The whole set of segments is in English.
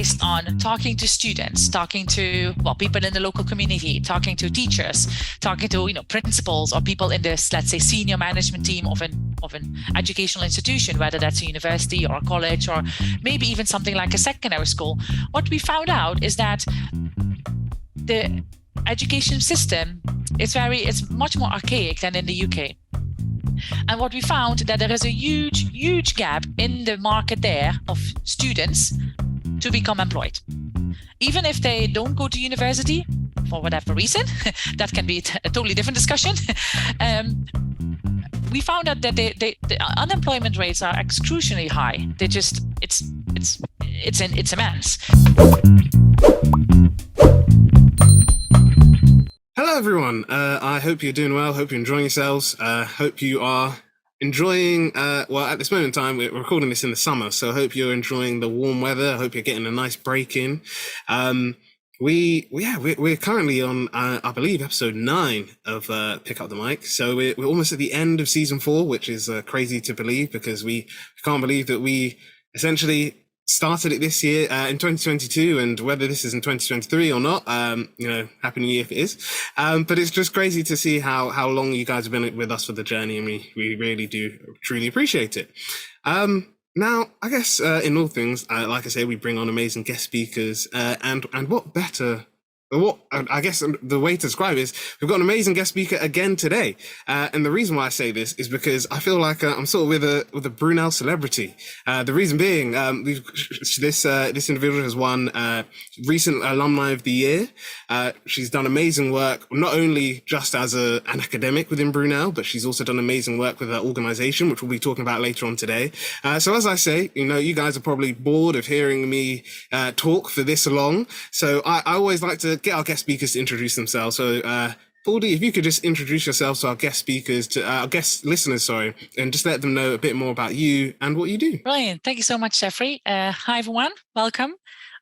based on talking to students, talking to people in the local community, talking to teachers, talking to principals or people in this, let's say, senior management team of an educational institution, whether that's a university or a college or maybe even something like a secondary school. What we found out is that the education system is much more archaic than in the UK. And what we found that there is a huge gap in the market there of students to become employed. Even if they don't go to university for whatever reason, that can be a totally different discussion. We found out that the unemployment rates are excruciatingly high. It's immense. Hello, everyone. I hope you're doing well. Hope you're enjoying yourselves. Hope you are enjoying, at this moment in time, we're recording this in the summer, so I hope you're enjoying the warm weather. I hope you're getting a nice break in. We're currently on, I believe, episode 9 of Pick Up the Mic. So we're almost at the end of season 4, which is crazy to believe because we can't believe that we essentially started it this year in 2022, and whether this is in 2023 or not, happy new year if it is. But it's just crazy to see how long you guys have been with us for the journey, and we really do truly appreciate it. Now, I guess in all things, like I say, we bring on amazing guest speakers, and what better. I guess the way to describe it is we've got an amazing guest speaker again today. And the reason why I say this is because I feel like I'm sort of with a Brunel celebrity. The reason being, this individual has won recent Alumni of the Year. She's done amazing work, not only just as an academic within Brunel, but she's also done amazing work with her organization, which we'll be talking about later on today. So as I say, you guys are probably bored of hearing me talk for this long. So I always like to get our guest speakers to introduce themselves. So, Pauldy, if you could just introduce yourself to our guest speakers, to our guest listeners, and just let them know a bit more about you and what you do. Brilliant. Thank you so much, Jeffrey. Hi, everyone. Welcome.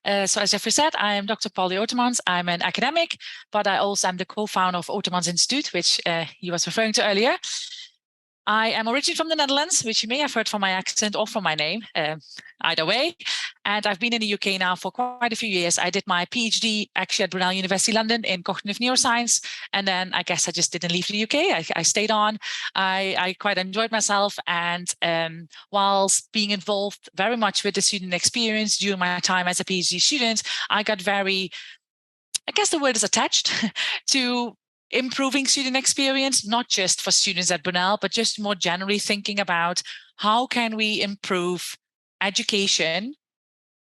So as Jeffrey said, I am Dr. Pauldy Otermans. I'm an academic, but I also am the co-founder of Otermans Institute, which he was referring to earlier. I am originally from the Netherlands, which you may have heard from my accent or from my name, either way. And I've been in the UK now for quite a few years. I did my PhD actually at Brunel University London in cognitive neuroscience. And then I guess I just didn't leave the UK. I stayed on. I quite enjoyed myself. And whilst being involved very much with the student experience during my time as a PhD student, I got very, I guess the word is attached to improving student experience, not just for students at Brunel, but just more generally thinking about how can we improve education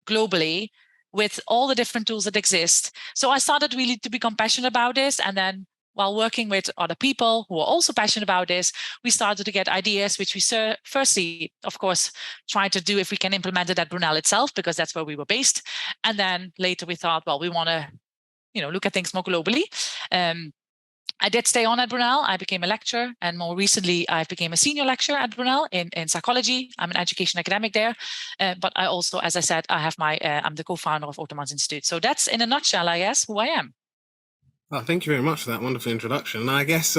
globally with all the different tools that exist. So I started really to become passionate about this. And then while working with other people who are also passionate about this, we started to get ideas, which we firstly, of course, tried to do if we can implement it at Brunel itself, because that's where we were based. And then later we thought, well, we want to, look at things more globally. I did stay on at Brunel. I became a lecturer, and more recently, I became a senior lecturer at Brunel in psychology. I'm an education academic there, but I also, as I said, I'm the co-founder of Otermans Institute. So that's in a nutshell, I guess, who I am. Well, thank you very much for that wonderful introduction. And I guess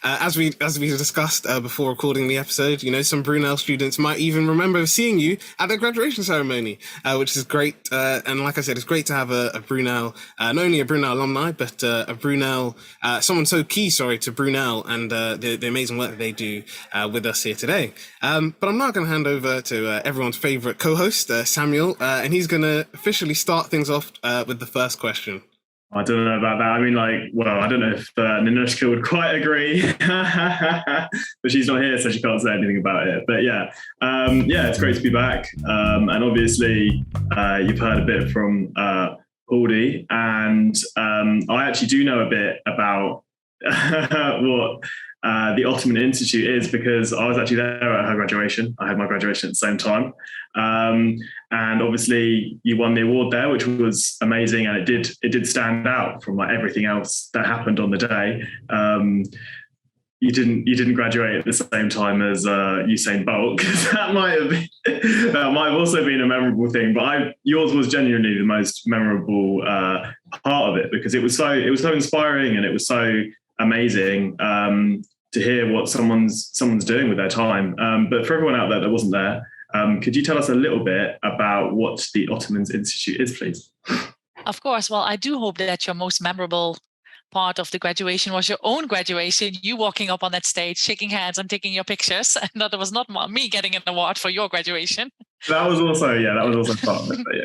as we discussed before recording the episode, some Brunel students might even remember seeing you at their graduation ceremony, which is great. And like I said, it's great to have a Brunel, not only a Brunel alumni, but a Brunel, someone so key, to Brunel and the amazing work that they do with us here today. But I'm now going to hand over to everyone's favorite co-host, Samuel, and he's going to officially start things off with the first question. I don't know about that. I mean, I don't know if Nanushka would quite agree, but she's not here, so she can't say anything about it. But it's great to be back. And obviously, you've heard a bit from Pauldy, and I actually do know a bit about what the Otermans Institute is, because I was actually there at her graduation. I had my graduation at the same time. And obviously you won the award there, which was amazing. And it did stand out from everything else that happened on the day. You didn't graduate at the same time as Usain Bolt, because that might have also been a memorable thing. But yours was genuinely the most memorable part of it, because it was so inspiring, and it was so amazing to hear what someone's doing with their time. But for everyone out there that wasn't there, Could you tell us a little bit about what the Otermans Institute is, please? Of course. Well, I do hope that your most memorable part of the graduation was your own graduation, you walking up on that stage, shaking hands and taking your pictures, and that it was not me getting an award for your graduation. That was also part of it. But yeah,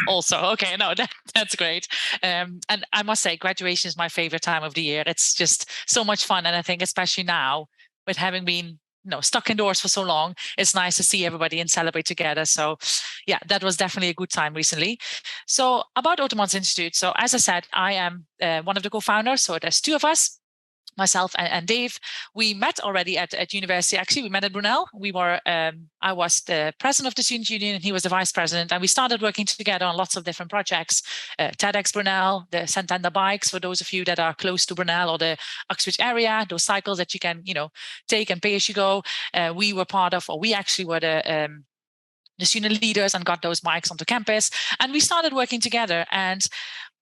also, okay, no, that's great. And I must say, graduation is my favorite time of the year. It's just so much fun, and I think especially now, with having been stuck indoors for so long, it's nice to see everybody and celebrate together. So yeah, that was definitely a good time recently. So about Otermans Institute. So as I said, I am one of the co-founders. So there's two of us, myself and Dave. We met already at university. Actually, we met at Brunel. I was the president of the student union and he was the vice president. And we started working together on lots of different projects. TEDx Brunel, the Santander bikes, for those of you that are close to Brunel or the Uxbridge area, those cycles that you can, take and pay as you go. We actually were the student leaders and got those bikes onto campus. And we started working together. And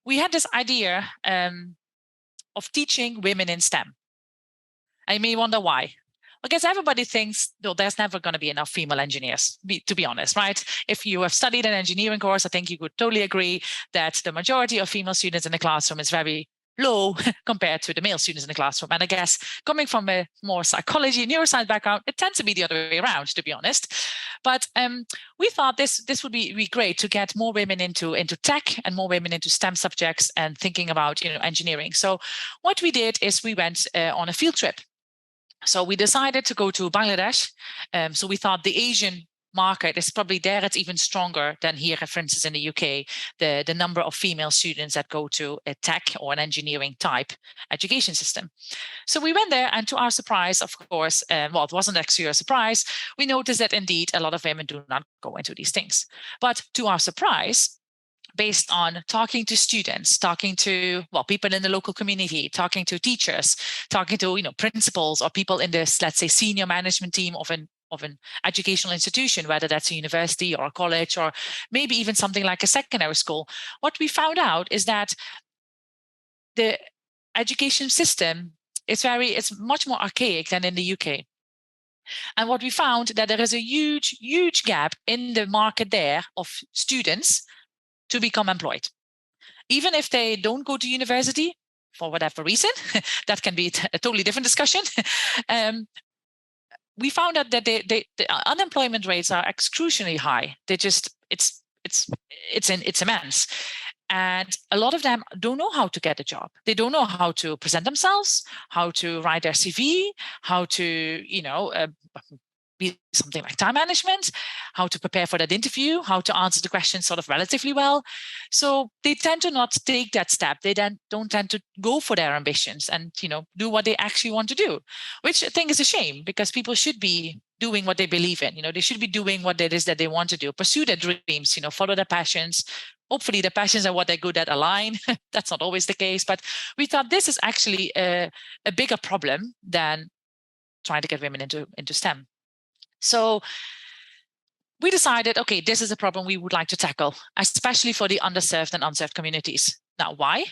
we had this idea of teaching women in STEM. I may wonder why. I guess everybody thinks there's never going to be enough female engineers, to be honest, right? If you have studied an engineering course, I think you could totally agree that the majority of female students in the classroom is very low compared to the male students in the classroom. And I guess coming from a more psychology, neuroscience background, it tends to be the other way around, to be honest. But we thought this would be great to get more women into tech and more women into STEM subjects and thinking about engineering. So what we did is we went on a field trip. So we decided to go to Bangladesh. So we thought the Asian market is probably there. It's even stronger than here, for instance, in the UK, the number of female students that go to a tech or an engineering type education system. So we went there, and to our surprise, of course, it wasn't actually a surprise, we noticed that indeed a lot of women do not go into these things. But to our surprise, based on talking to students, talking to people in the local community, talking to teachers, talking to principals or people in this, let's say, senior management team of an educational institution, whether that's a university or a college or maybe even something like a secondary school, what we found out is that the education system it's much more archaic than in the UK. And what we found that there is a huge gap in the market there of students to become employed. Even if they don't go to university for whatever reason, that can be a totally different discussion. We found out that the unemployment rates are excruciatingly high. It's immense. And a lot of them don't know how to get a job. They don't know how to present themselves, how to write their CV, how to, be something like time management, how to prepare for that interview, how to answer the questions sort of relatively well. So they tend to not take that step. They then don't tend to go for their ambitions and, do what they actually want to do, which I think is a shame because people should be doing what they believe in. They should be doing what it is that they want to do, pursue their dreams, follow their passions. Hopefully the passions and what they're good at align. That's not always the case, but we thought this is actually a bigger problem than trying to get women into STEM. So we decided, okay, this is a problem we would like to tackle, especially for the underserved and unserved communities. Now, why?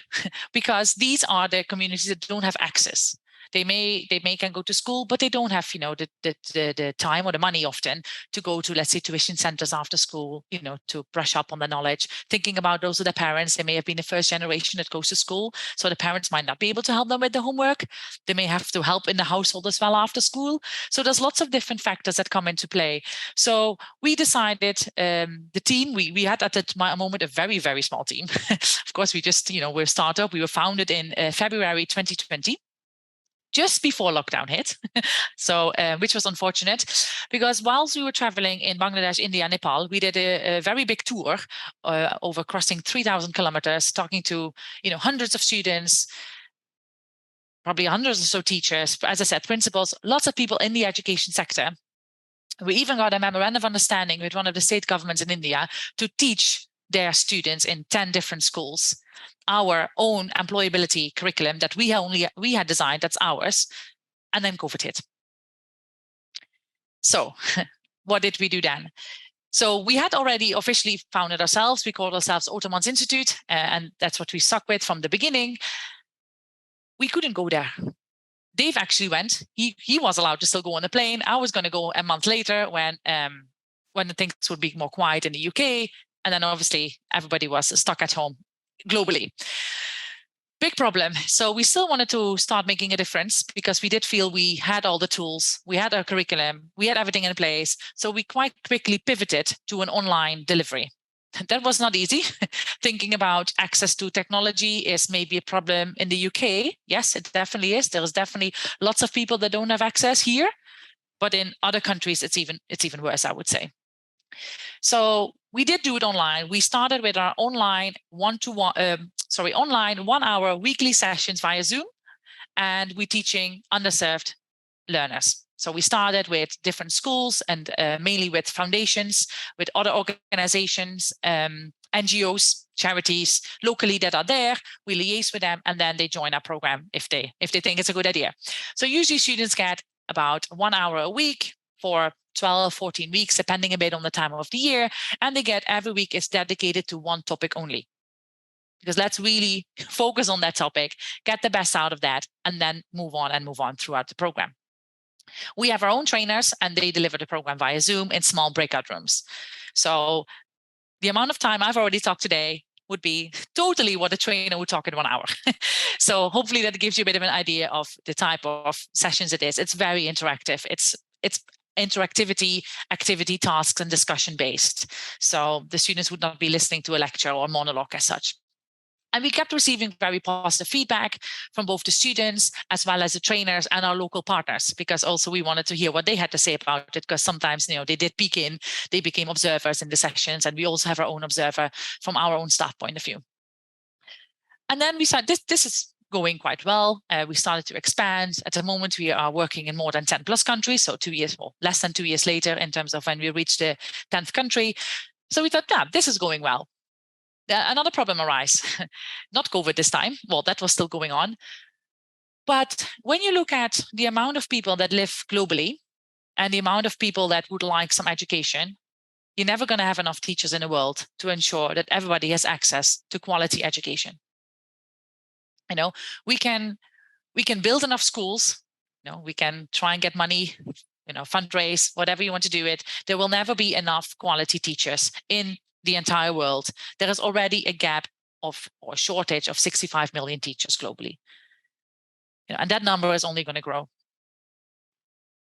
Because these are the communities that don't have access. They may can go to school, but they don't have, the time or the money often to go to, let's say, tuition centers after school, to brush up on the knowledge. Thinking about those are the parents, they may have been the first generation that goes to school. So the parents might not be able to help them with the homework. They may have to help in the household as well after school. So there's lots of different factors that come into play. So we decided, the team, we had at that moment a very, very small team. Of course, we just, we're a startup. We were founded in February 2020. Just before lockdown hit, so which was unfortunate because whilst we were traveling in Bangladesh, India, Nepal, we did a very big tour over crossing 3,000 kilometers, talking to hundreds of students, probably hundreds or so teachers, as I said, principals, lots of people in the education sector. We even got a memorandum of understanding with one of the state governments in India to teach their students in 10 different schools our own employability curriculum that we had designed, that's ours, and then COVID hit. So what did we do then? So we had already officially founded ourselves. We called ourselves Otermans Institute, and that's what we stuck with from the beginning. We couldn't go there. Dave actually went. He was allowed to still go on the plane. I was going to go a month later when when things would be more quiet in the UK. And then obviously everybody was stuck at home globally. Big problem. So we still wanted to start making a difference because we did feel we had all the tools, we had our curriculum, we had everything in place. So we quite quickly pivoted to an online delivery. That was not easy. Thinking about access to technology is maybe a problem in the UK. Yes, it definitely is. There is definitely lots of people that don't have access here, but in other countries, it's even worse, I would say. So we did do it online. We started with our online online 1 hour weekly sessions via Zoom, and we're teaching underserved learners. So we started with different schools and mainly with foundations, with other organizations, NGOs, charities locally that are there. We liaise with them, and then they join our program if they think it's a good idea. So usually students get about 1 hour a week for 12, 14 weeks, depending a bit on the time of the year. And they get every week is dedicated to one topic only. Because let's really focus on that topic, get the best out of that, and then move on throughout the program. We have our own trainers, and they deliver the program via Zoom in small breakout rooms. So the amount of time I've already talked today would be totally what a trainer would talk in 1 hour. So hopefully that gives you a bit of an idea of the type of sessions it is. It's very interactive. It's interactivity, activity, tasks, and discussion based. So the students would not be listening to a lecture or monologue as such. And we kept receiving very positive feedback from both the students as well as the trainers and our local partners, because also we wanted to hear what they had to say about it, because sometimes, they did peek in, they became observers in the sessions, and we also have our own observer from our own staff point of view. And then we said, this is going quite well. We started to expand. At the moment, we are working in more than 10 plus countries. So 2 years, well, less than 2 years later in terms of when we reached the 10th country. So we thought, this is going well. Another problem arose, not COVID this time. Well, that was still going on. But when you look at the amount of people that live globally and the amount of people that would like some education, you're never going to have enough teachers in the world to ensure that everybody has access to quality education. We can build enough schools, we can try and get money, fundraise, whatever you want to do it. There will never be enough quality teachers in the entire world. There is already a gap or shortage of 65 million teachers globally. And that number is only going to grow.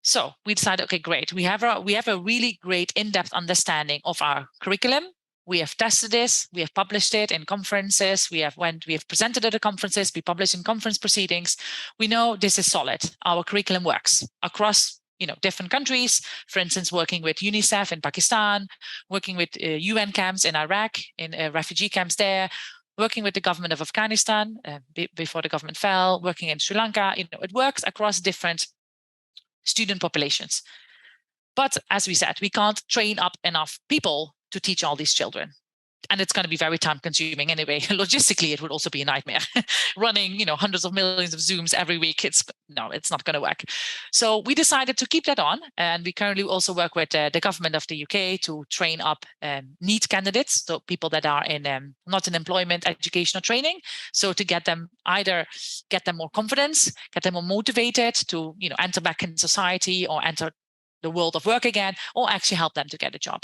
So we decided, okay, great. We have a really great in-depth understanding of our curriculum. We have tested this. We have published it in conferences. We have presented at the conferences. We published in conference proceedings. We know this is solid. Our curriculum works across different countries, for instance, working with UNICEF in Pakistan, working with UN camps in Iraq, in refugee camps there, working with the government of Afghanistan before the government fell, working in Sri Lanka. It works across different student populations. But as we said, we can't train up enough people to teach all these children. And it's going to be very time consuming anyway. Logistically, it would also be a nightmare. Running, hundreds of millions of Zooms every week. It's not going to work. So we decided to keep that on. And we currently also work with the government of the UK to train up NEET candidates. So people that are in not in employment, educational training. So to get them more confidence, get them more motivated to, enter back in society or enter the world of work again, or actually help them to get a job.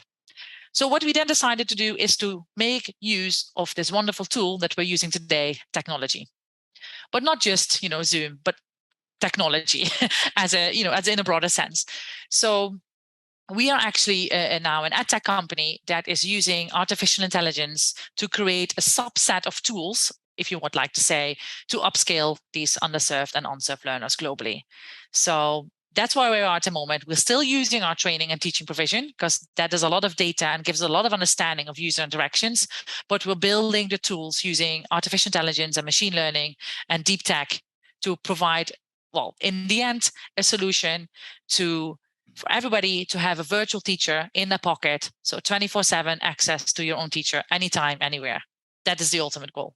So what we then decided to do is to make use of this wonderful tool that we're using today, technology, but not just, Zoom, but technology as in a broader sense. So we are actually now an edtech company that is using artificial intelligence to create a subset of tools, if you would like to say, to upscale these underserved and unserved learners globally. So that's where we are at the moment. We're still using our training and teaching provision because that is a lot of data and gives a lot of understanding of user interactions, but we're building the tools using artificial intelligence and machine learning and deep tech to provide, well, in the end, a solution for everybody to have a virtual teacher in their pocket. So 24/7 access to your own teacher, anytime, anywhere. That is the ultimate goal.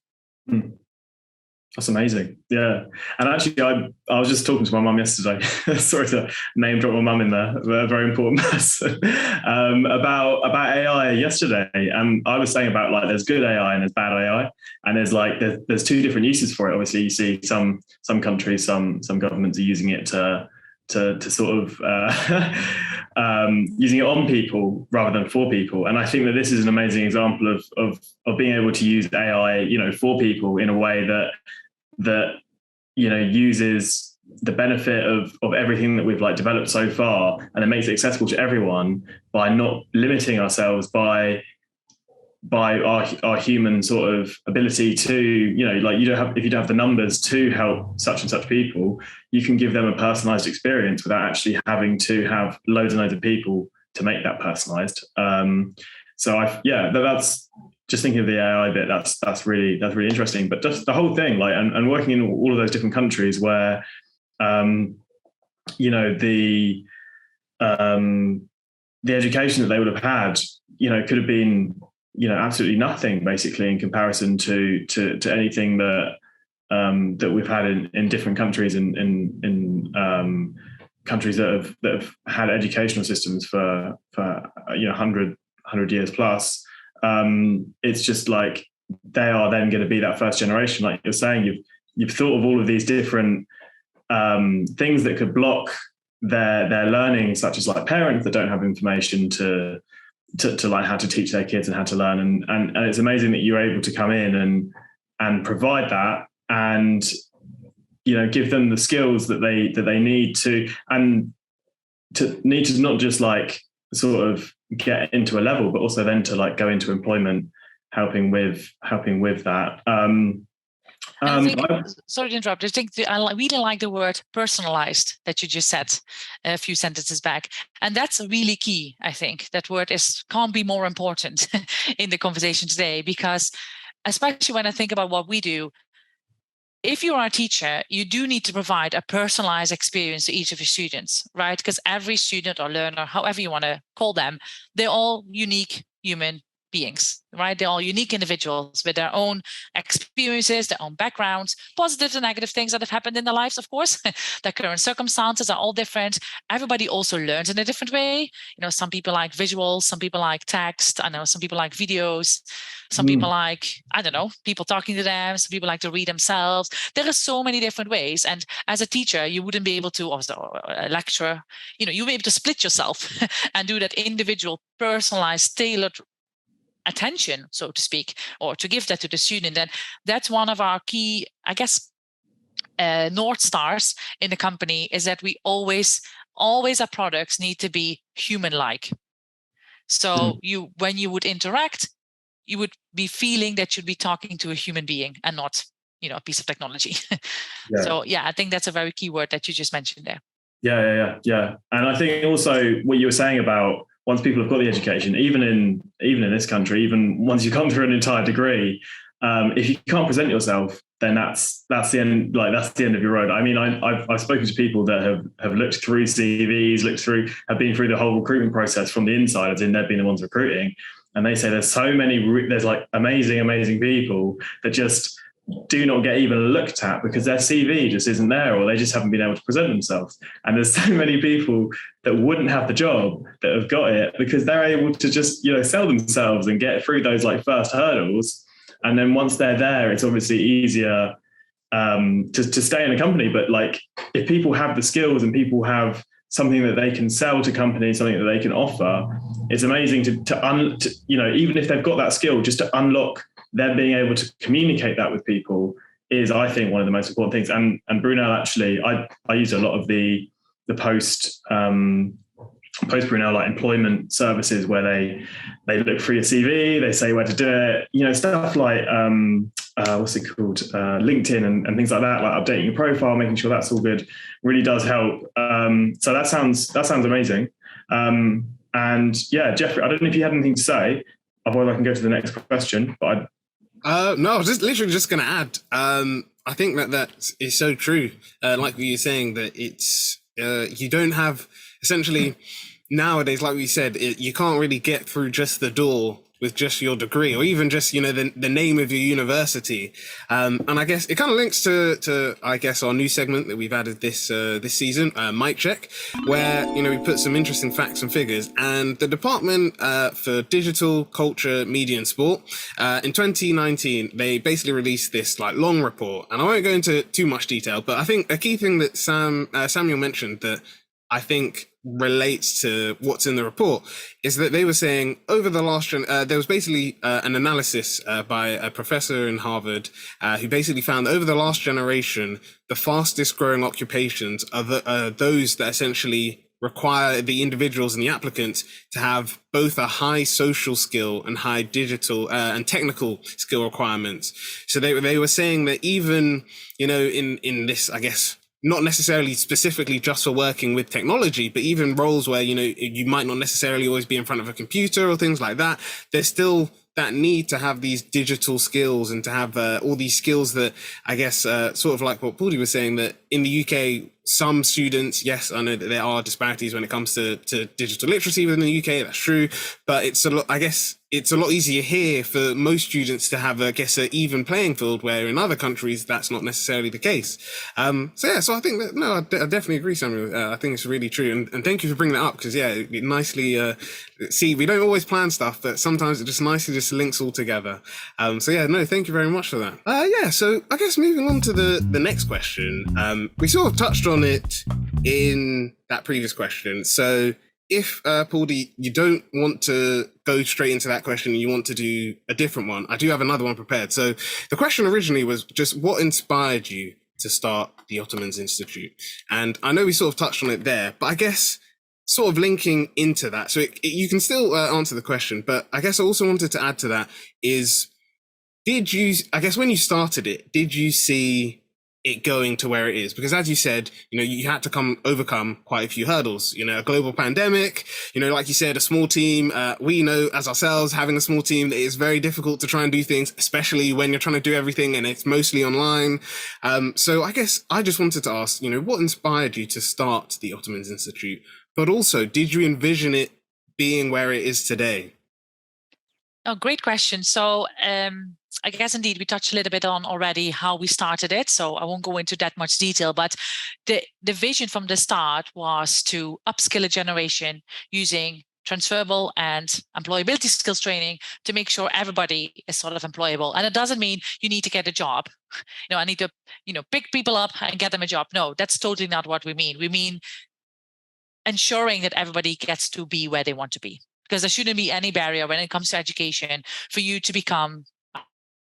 That's amazing. Yeah. And actually, I was just talking to my mum yesterday. Sorry to name drop my mum in there, but a very important person, about AI yesterday. And I was saying about there's good AI and there's bad AI. And there's two different uses for it. Obviously, you see some countries, some governments are using it to to sort of using it on people rather than for people. And I think that this is an amazing example of being able to use AI, for people in a way that uses the benefit of everything that we've developed so far, and it makes it accessible to everyone by not limiting ourselves by our human sort of ability to, if you don't have the numbers to help such and such people, you can give them a personalized experience without actually having to have loads and loads of people to make that personalized. That's just thinking of the AI bit. That's really interesting. But just the whole thing, and working in all of those different countries where, the education that they would have had, could have been, absolutely nothing basically in comparison to anything that we've had in different countries, in countries that have had educational systems for 100 years plus. It's just they are then going to be that first generation, like you're saying. You've thought of all of these different things that could block their learning, such as parents that don't have information to how to teach their kids and how to learn, and it's amazing that you're able to come in and provide that, and give them the skills that they need to not just sort of get into a level, but also then to go into employment, helping with that. Sorry to interrupt. I really like the word personalized that you just said a few sentences back. And that's really key, I think. That word can't be more important in the conversation today, because especially when I think about what we do, if you are a teacher, you do need to provide a personalized experience to each of your students, right? Because every student or learner, however you want to call them, they're all unique human beings, right? They're all unique individuals with their own experiences, their own backgrounds, positive and negative things that have happened in their lives, of course. Their current circumstances are all different. Everybody also learns in a different way. Some people like visuals, some people like text. I know some people like videos. Some people like, I don't know, people talking to them. Some people like to read themselves. There are so many different ways. And as a teacher, you wouldn't be able to, or a lecturer, you'd be able to split yourself and do that individual, personalized, tailored attention, so to speak, or to give that to the student. And that's one of our key, I guess, North Stars in the company, is that we always our products need to be human-like. So when you would interact, you would be feeling that you'd be talking to a human being and not, a piece of technology. Yeah. So I think that's a very key word that you just mentioned there. Yeah. And I think also what you were saying about once people have got the education, even in this country, even once you've gone through an entire degree, if you can't present yourself, then that's the end. That's the end of your road. I mean, I've spoken to people that have looked through CVs, have been through the whole recruitment process from the inside, as in they've been the ones recruiting, and they say there's so many, there's amazing people that just do not get even looked at because their CV just isn't there, or they just haven't been able to present themselves. And there's so many people that wouldn't have the job that have got it because they're able to just, sell themselves and get through those first hurdles. And then once they're there, it's obviously easier to stay in a company. But if people have the skills and people have something that they can sell to companies, something that they can offer, it's amazing to even if they've got that skill, just to unlock them being able to communicate that with people is, I think, one of the most important things. And Brunel, actually, I use a lot of the post Brunel employment services where they look through your CV, they say where to do it, stuff like what's it called, LinkedIn and things like that, updating your profile, making sure that's all good, really does help. So that sounds amazing. And Jeffrey, I don't know if you had anything to say. Otherwise, I can go to the next question. But no, I was just going to add. I think that is so true. Like what you're saying, that it's you don't have essentially nowadays, like we said, you can't really get through just the door with just your degree, or even just, you know, the name of your university. And I guess it kind of links to I guess our new segment that we've added this season, Mic Check, where, you know, we put some interesting facts and figures. And the Department for Digital, Culture, Media and Sport, in 2019, they basically released this like long report. And I won't go into too much detail, but I think a key thing that Samuel mentioned that I think relates to what's in the report is that they were saying over the last there was basically an analysis by a professor in Harvard who basically found that over the last generation, the fastest growing occupations are those that essentially require the individuals and the applicants to have both a high social skill and high digital and technical skill requirements. So they were saying that even, you know, in this, I guess, not necessarily specifically just for working with technology, but even roles where, you know, you might not necessarily always be in front of a computer or things like that, there's still that need to have these digital skills and to have all these skills that, I guess, sort of like what Pauldy was saying, that in the UK, some students, yes, I know that there are disparities when it comes to digital literacy within the UK, that's true, but it's a lot, I guess, it's a lot easier here for most students to have, I guess, an even playing field, where in other countries, that's not necessarily the case. So I think that, no, I definitely agree, Samuel. I think it's really true. And thank you for bringing that up, because, yeah, it nicely, see, we don't always plan stuff, but sometimes it just nicely just links all together. So yeah, no, thank you very much for that. Yeah, so I guess moving on to the next question, we sort of touched on it in that previous question. So if, Pauldy, you don't want to go straight into that question, you want to do a different one, I do have another one prepared. So the question originally was just what inspired you to start the Otermans Institute? And I know we sort of touched on it there, but I guess sort of linking into that, so you can still answer the question, but I guess I also wanted to add to that is, did you, I guess when you started it, did you see it going to where it is? Because as you said, you know, you had to overcome quite a few hurdles, you know, a global pandemic, you know, like you said, a small team. We know as ourselves, having a small team, that it's very difficult to try and do things, especially when you're trying to do everything and it's mostly online. So I guess I just wanted to ask, you know, what inspired you to start the Otermans Institute? But also, did you envision it being where it is today? Oh, great question. So I guess indeed we touched a little bit on already how we started it. So I won't go into that much detail, but the vision from the start was to upskill a generation using transferable and employability skills training to make sure everybody is sort of employable. And it doesn't mean you need to get a job. You know, I need to, you know, pick people up and get them a job. No, that's totally not what we mean. We mean ensuring that everybody gets to be where they want to be, because there shouldn't be any barrier when it comes to education for you to become,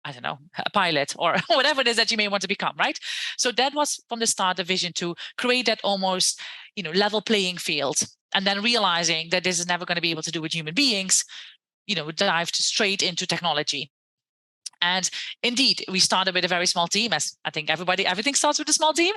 I don't know, a pilot or whatever it is that you may want to become, right? So that was from the start the vision, to create that almost, you know, level playing field, and then realizing that this is never going to be able to do with human beings, you know, dived straight into technology. And indeed, we started with a very small team, as I think everything starts with a small team,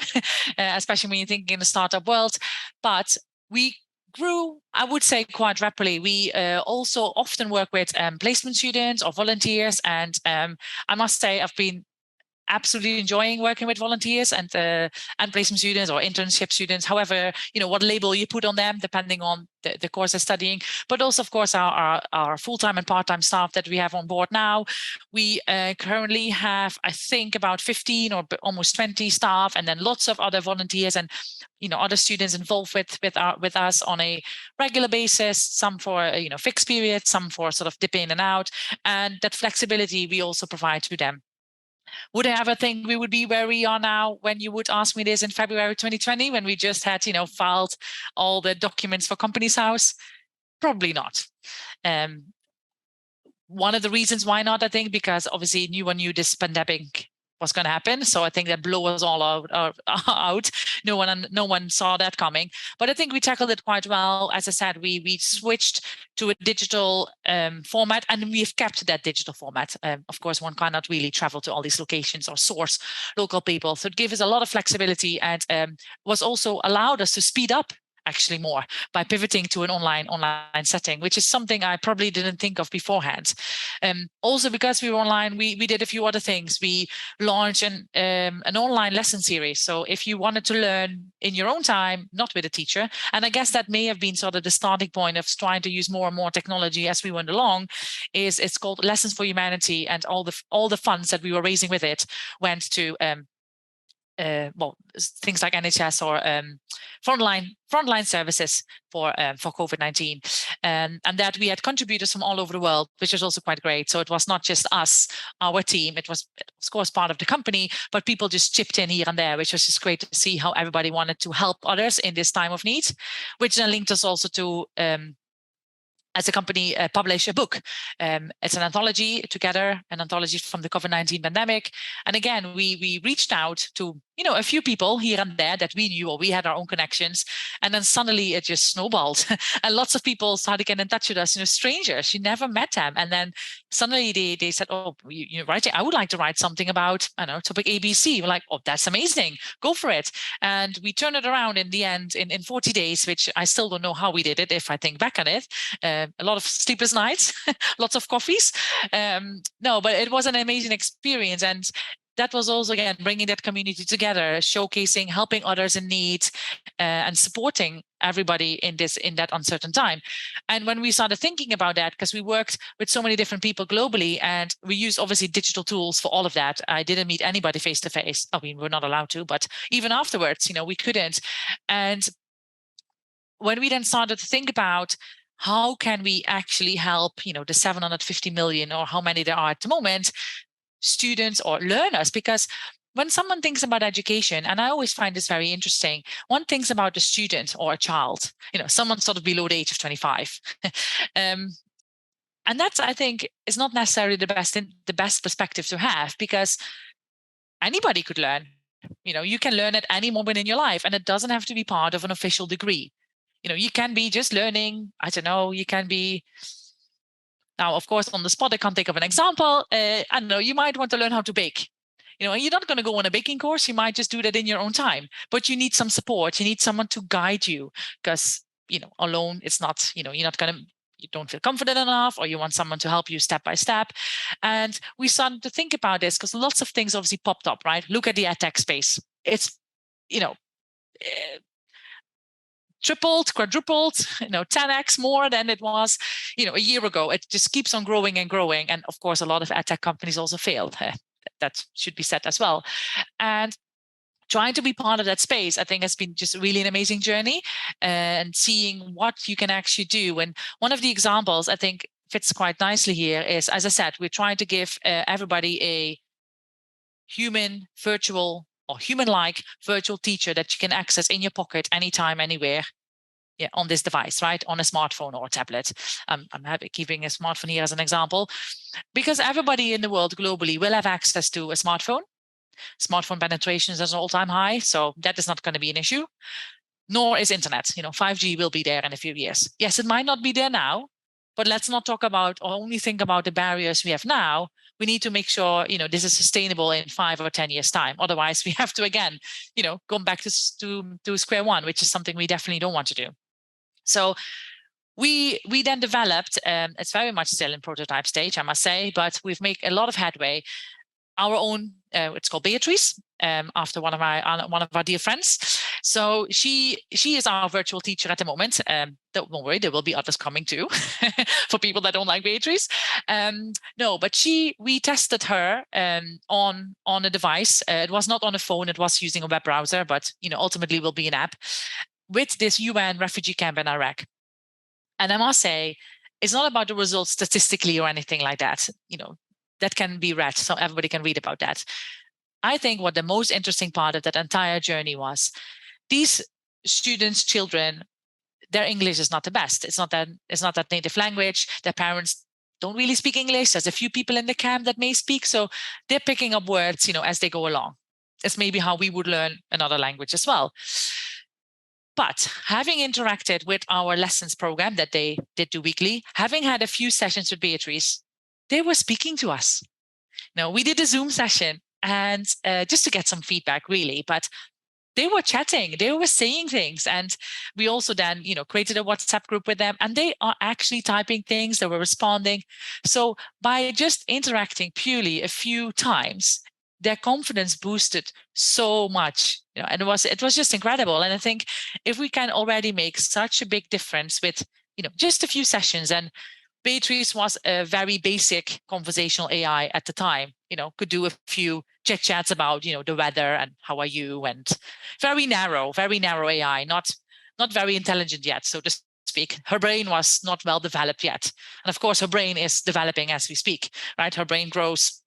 especially when you think in the startup world. But we grew, I would say, quite rapidly. We also often work with placement students or volunteers. And I must say, I've been absolutely enjoying working with volunteers and placement students or internship students, however, you know, what label you put on them, depending on the course they're studying. But also, of course, our full-time and part-time staff that we have on board now. We currently have, I think, about 15 or almost 20 staff, and then lots of other volunteers and, you know, other students involved with us on a regular basis, some for, you know, fixed periods, some for sort of dip in and out. And that flexibility we also provide to them. Would I ever think we would be where we are now when you would ask me this in February 2020, when we just had, you know, filed all the documents for Companies House? Probably not. One of the reasons why not, I think, because obviously no one knew this pandemic was going to happen. So I think that blew us all out. No one saw that coming. But I think we tackled it quite well. As I said, we switched to a digital format, and we've kept that digital format. Of course, one cannot really travel to all these locations or source local people. So it gave us a lot of flexibility, and was also allowed us to speed up actually more by pivoting to an online setting, which is something I probably didn't think of beforehand. Also, because we were online, we did a few other things. We launched an online lesson series. So if you wanted to learn in your own time, not with a teacher, and I guess that may have been sort of the starting point of trying to use more and more technology as we went along, it's called Lessons for Humanity, and all the funds that we were raising with it went to things like NHS or frontline services for COVID-19, and that we had contributors from all over the world, which was also quite great. So it was not just us, our team. It was, of course, part of the company, but people just chipped in here and there, which was just great to see how everybody wanted to help others in this time of need, which then linked us also to as a company, publish a book. It's an anthology together, an anthology from the COVID-19 pandemic. And again, we reached out to, a few people here and there that we knew, or we had our own connections. And then suddenly it just snowballed. And lots of people started getting in touch with us, strangers, you never met them. And then suddenly they said, oh, you're writing, I would like to write something about, topic ABC. We're like, oh, that's amazing. Go for it. And we turned it around in the end in 40 days, which I still don't know how we did it, if I think back on it. A lot of sleepless nights, lots of coffees. No, but it was an amazing experience. And that was also, again, bringing that community together, showcasing, helping others in need, and supporting everybody in that uncertain time. And when we started thinking about that, because we worked with so many different people globally, and we used obviously digital tools for all of that. I didn't meet anybody face to face. I mean, we're not allowed to, but even afterwards, we couldn't. And when we then started to think about how can we actually help, the 750 million or how many there are at the moment, students or learners, because when someone thinks about education, and I always find this very interesting, one thinks about a student or a child, someone sort of below the age of 25. And that's, I think, is not necessarily the best perspective to have, because anybody could learn. You can learn at any moment in your life, and it doesn't have to be part of an official degree. You can be just learning. I don't know. You can be. Now, of course, on the spot, I can't think of an example. I don't know, you might want to learn how to bake. You're not going to go on a baking course. You might just do that in your own time. But you need some support. You need someone to guide you, because, alone, it's not, you're not going to, you don't feel confident enough, or you want someone to help you step by step. And we started to think about this because lots of things obviously popped up, right? Look at the edtech space. It's, tripled, quadrupled, 10x more than it was, a year ago. It just keeps on growing and growing. And of course, a lot of edtech companies also failed. That should be said as well. And trying to be part of that space, I think, has been just really an amazing journey, and seeing what you can actually do. And one of the examples I think fits quite nicely here is, as I said, we're trying to give everybody a human virtual or human-like virtual teacher that you can access in your pocket anytime, anywhere, on this device, right? On a smartphone or a tablet. I'm happy keeping a smartphone here as an example, because everybody in the world globally will have access to a smartphone. Smartphone penetration is at an all-time high, so that is not going to be an issue. Nor is internet. 5G will be there in a few years. Yes, it might not be there now, but let's not talk about or only think about the barriers we have now. We need to make sure, this is sustainable in 5 or 10 years' time. Otherwise, we have to, again, go back to square one, which is something we definitely don't want to do. So we then developed, it's very much still in prototype stage, I must say, but we've made a lot of headway. Our own, it's called Beatrice, after one of our dear friends. So she is our virtual teacher at the moment. Don't worry, there will be others coming too, for people that don't like Beatrice. No, but we tested her on a device. It was not on a phone; it was using a web browser, but ultimately will be an app, with this UN refugee camp in Iraq. And I must say, it's not about the results statistically or anything like that. That can be read, so everybody can read about that. I think what the most interesting part of that entire journey was, these students, children, their English is not the best. It's not that native language. Their parents don't really speak English. There's a few people in the camp that may speak, so they're picking up words, as they go along. It's maybe how we would learn another language as well. But having interacted with our lessons program that they did do weekly, having had a few sessions with Beatrice, they were speaking to us. We did a Zoom session, and just to get some feedback, really. But they were chatting, they were saying things. And we also then, created a WhatsApp group with them, and they are actually typing things, they were responding. So by just interacting purely a few times, their confidence boosted so much, and it was just incredible. And I think if we can already make such a big difference with, just a few sessions, and Beatrice was a very basic conversational AI at the time, could do a few chit chats about, the weather and how are you, and very narrow AI, not very intelligent yet, so to speak. Her brain was not well developed yet. And of course, her brain is developing as we speak, right? Her brain grows,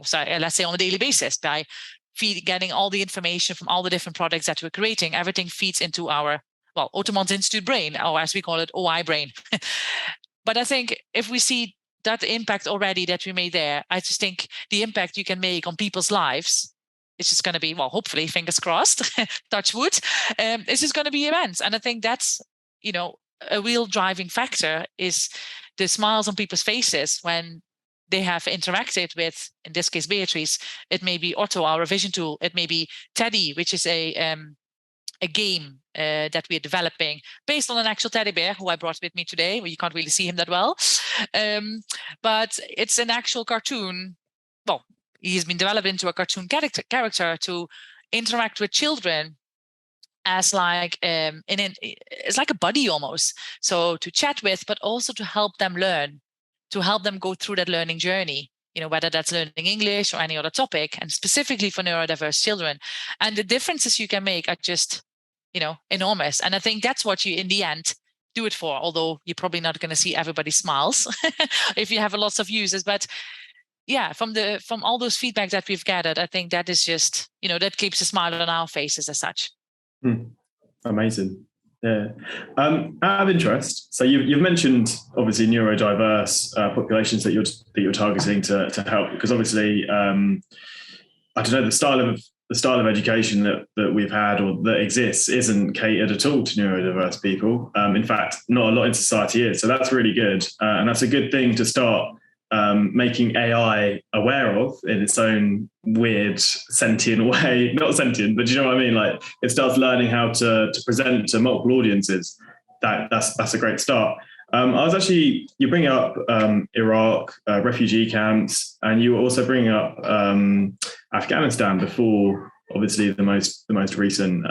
so let's say on a daily basis by getting all the information from all the different products that we're creating. Everything feeds into our, Otermans Institute brain, or as we call it, OI brain. But I think if we see that impact already that we made there, I just think the impact you can make on people's lives is just going to be, hopefully, fingers crossed, touch wood, it's just going to be immense. And I think that's, a real driving factor is the smiles on people's faces when they have interacted with, in this case, Beatrice. It may be Otto, our revision tool. It may be Teddy, which is a game that we're developing based on an actual teddy bear who I brought with me today. Well, you can't really see him that well, but it's an actual cartoon. Well, he's been developed into a cartoon character to interact with children as like it's like a buddy almost. So to chat with, but also to help them learn, to help them go through that learning journey. Whether that's learning English or any other topic, and specifically for neurodiverse children. And the differences you can make are just, enormous. And I think that's what you, in the end, do it for, although you're probably not going to see everybody's smiles if you have lots of users. But yeah, from all those feedback that we've gathered, I think that is just, that keeps a smile on our faces as such. Amazing. Yeah. Out of interest, so you've mentioned obviously neurodiverse populations that you're targeting to help, because obviously I don't know, the style of education that we've had or that exists isn't catered at all to neurodiverse people. In fact, not a lot in society is. So that's really good, and that's a good thing to start making AI aware of in its own weird sentient way. Not sentient, but you know what I mean? Like, it starts learning how to present to multiple audiences. That's a great start. You bring up Iraq, refugee camps, and you were also bringing up Afghanistan before, obviously, the most recent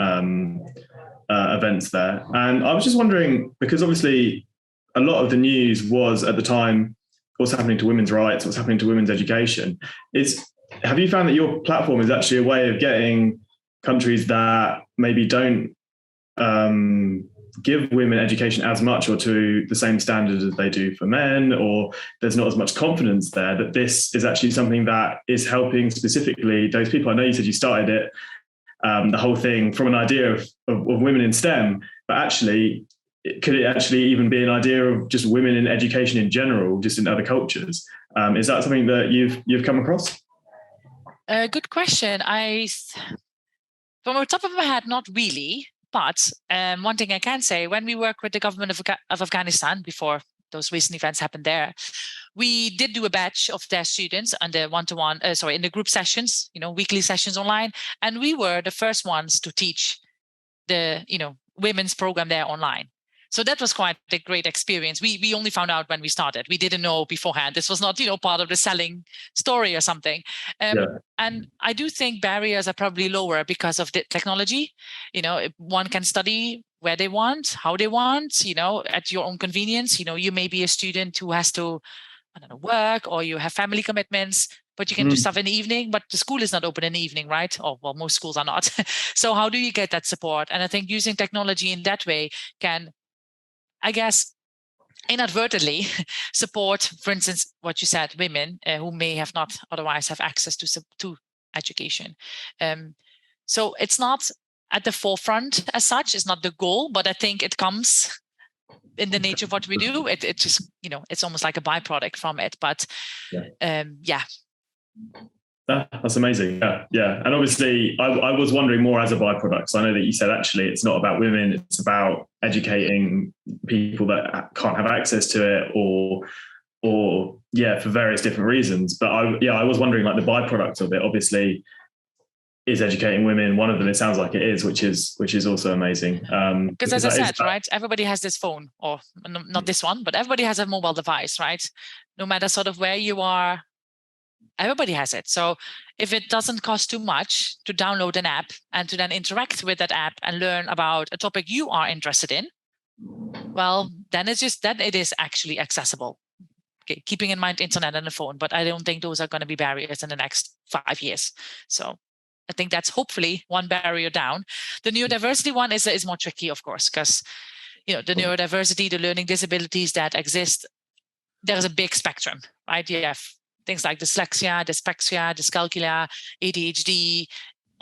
events there. And I was just wondering, because obviously a lot of the news was at the time what's happening to women's rights, what's happening to women's education. Have you found that your platform is actually a way of getting countries that maybe don't give women education as much or to the same standard as they do for men, or there's not as much confidence there, that this is actually something that is helping specifically those people? I know you said you started it, the whole thing from an idea of women in STEM, but actually, could it actually even be an idea of just women in education in general, just in other cultures? Is that something that you've come across? Good question. From the top of my head, not really. But one thing I can say, when we work with the government of Afghanistan before those recent events happened there, we did do a batch of their students and the in the group sessions, weekly sessions online, and we were the first ones to teach the women's program there online. So that was quite a great experience. We only found out when we started. We didn't know beforehand. This was not, part of the selling story or something. And I do think barriers are probably lower because of the technology. One can study where they want, how they want, at your own convenience. You may be a student who has to, work, or you have family commitments, but you can do stuff in the evening, but the school is not open in the evening, right? Or, well, most schools are not. So how do you get that support? And I think using technology in that way can, I guess, inadvertently support, for instance, what you said, women who may have not otherwise have access to education. So it's not at the forefront as such, it's not the goal, but I think it comes in the nature of what we do. It just, it's almost like a byproduct from it. But That's amazing. Yeah. And obviously I was wondering more as a byproduct. So I know that you said actually it's not about women, it's about educating people that can't have access to it or for various different reasons. But I was wondering, like, the byproduct of it. Obviously is educating women. One of them, it sounds like it is, which is also amazing. Because as I said, right, everybody has this phone, or not this one, but everybody has a mobile device, right? No matter sort of where you are, everybody has it. So if it doesn't cost too much to download an app and to then interact with that app and learn about a topic you are interested in, well, then it is actually accessible. Okay, keeping in mind internet and the phone, but I don't think those are going to be barriers in the next 5 years. So I think that's hopefully one barrier down. The neurodiversity one is more tricky, of course, because the neurodiversity, the learning disabilities that exist, there's a big spectrum, right? You have things like dyslexia, dyspexia, dyscalculia, ADHD,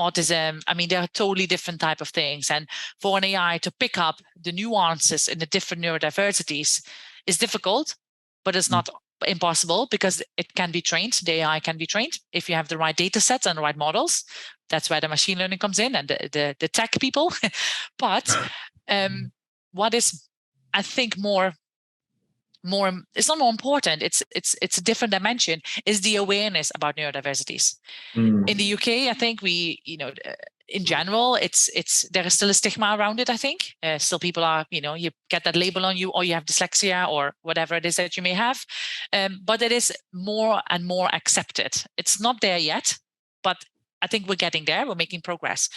autism. I mean, they're totally different type of things. And for an AI to pick up the nuances in the different neurodiversities is difficult, but it's not impossible because it can be trained. The AI can be trained if you have the right data sets and the right models. That's where the machine learning comes in and the tech people. But what is, I think, more it's not more important, it's a different dimension, is the awareness about neurodiversities. In the UK, I think we, in general, there is still a stigma around it. I think still people are, you get that label on you, or you have dyslexia or whatever it is that you may have, but it is more and more accepted. It's not there yet, but I think we're getting there. We're making progress.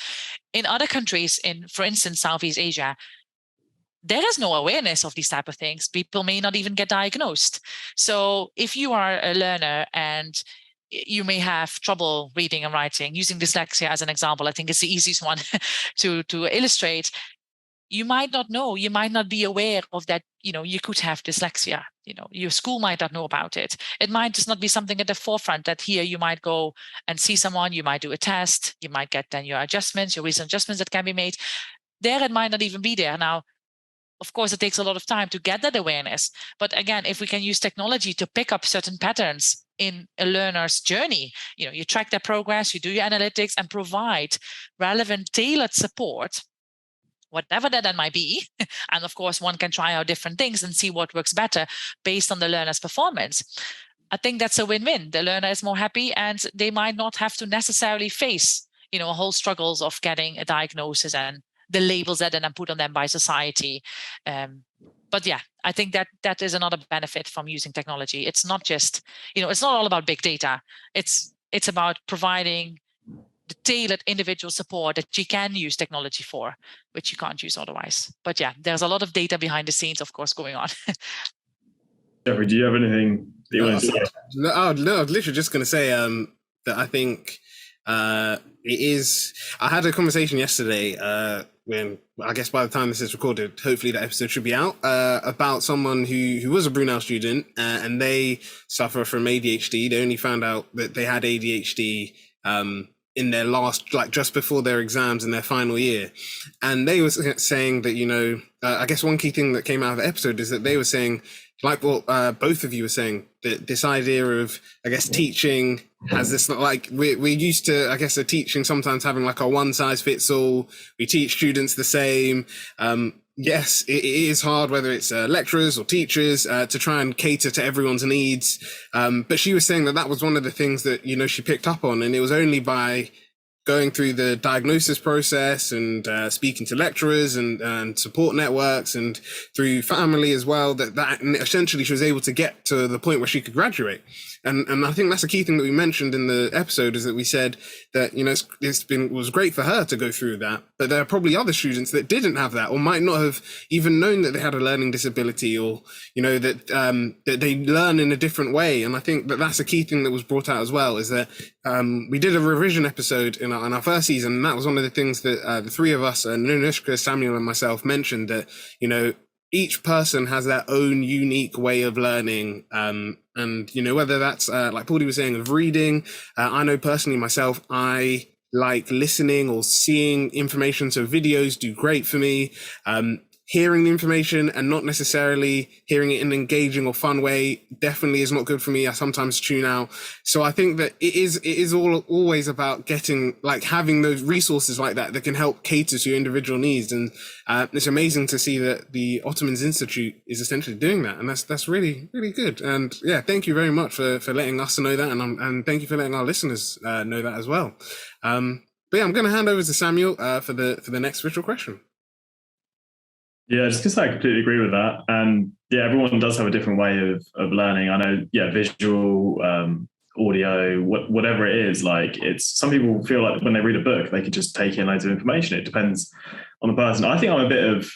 In other countries, for instance, Southeast Asia, there is no awareness of these type of things. People may not even get diagnosed. So if you are a learner and you may have trouble reading and writing, using dyslexia as an example, I think it's the easiest one to illustrate. You might not know, you might not be aware of that, you could have dyslexia. Your school might not know about it. It might just not be something at the forefront that here you might go and see someone, you might do a test, you might get then your adjustments, your recent adjustments that can be made. There it might not even be there. Now, of course, it takes a lot of time to get that awareness. But again, if we can use technology to pick up certain patterns in a learner's journey, you track their progress, you do your analytics and provide relevant, tailored support, whatever that might be. And of course, one can try out different things and see what works better based on the learner's performance. I think that's a win-win. The learner is more happy and they might not have to necessarily face, whole struggles of getting a diagnosis and the labels that are put on them by society. But yeah, I think that is another benefit from using technology. It's not just, it's not all about big data. It's about providing the tailored individual support that you can use technology for, which you can't use otherwise. But yeah, there's a lot of data behind the scenes, of course, going on. Jeffrey, do you have anything that you want to say? No, I was literally just going to say that I think it is. I had a conversation yesterday when, I guess by the time this is recorded, hopefully that episode should be out, about someone who was a Brunel student and they suffer from ADHD. They only found out that they had ADHD in their last, just before their exams in their final year. And they were saying that, I guess one key thing that came out of the episode is that they were saying, like what both of you were saying, that this idea of, I guess, teaching has this, we're used to, I guess, a teaching sometimes having like a one size fits all. We teach students the same. Yes, it is hard, whether it's lecturers or teachers, to try and cater to everyone's needs. But she was saying that was one of the things that, she picked up on. And it was only by going through the diagnosis process and speaking to lecturers and support networks and through family as well, that essentially she was able to get to the point where she could graduate. And I think that's a key thing that we mentioned in the episode, is that we said that, it was great for her to go through that, but there are probably other students that didn't have that, or might not have even known that they had a learning disability, or, that they learn in a different way. And I think that that's a key thing that was brought out as well, is that we did a revision episode in our first season, and that was one of the things that the three of us, Anushka, Samuel and myself, mentioned, that, each person has their own unique way of learning. And, whether that's, like Pauldy was saying, of reading, I know personally myself, I like listening or seeing information. So videos do great for me. Hearing the information and not necessarily hearing it in an engaging or fun way definitely is not good for me. I sometimes tune out. So I think that it is always about having those resources like that can help cater to your individual needs. And it's amazing to see that the Otermans Institute is essentially doing that. And that's really, really good. And yeah, thank you very much for letting us know that. And thank you for letting our listeners know that as well. But yeah, I'm going to hand over to Samuel for the next virtual question. Yeah, just because I completely agree with that. And yeah, everyone does have a different way of learning. I know, yeah, visual, audio, whatever it is, like it's, some people feel like when they read a book, they could just take in loads of information. It depends on the person. I think I'm a bit of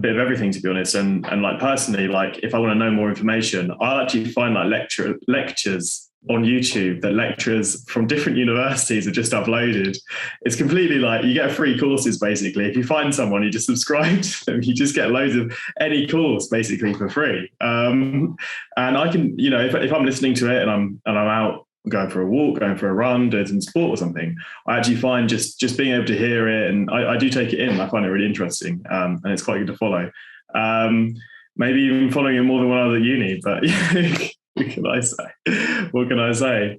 everything, to be honest. And like personally, like if I want to know more information, I'll actually find like lectures on YouTube that lecturers from different universities have just uploaded. It's completely like you get free courses basically. If you find someone, you just subscribe to them, you just get loads of any course basically for free. And I can, you know, if I'm listening to it and I'm out going for a walk, going for a run, doing some sport or something, I actually find just being able to hear it, and I do take it in. I find it really interesting, and it's quite good to follow. Maybe even following it more than when I was at uni, but yeah. What can I say?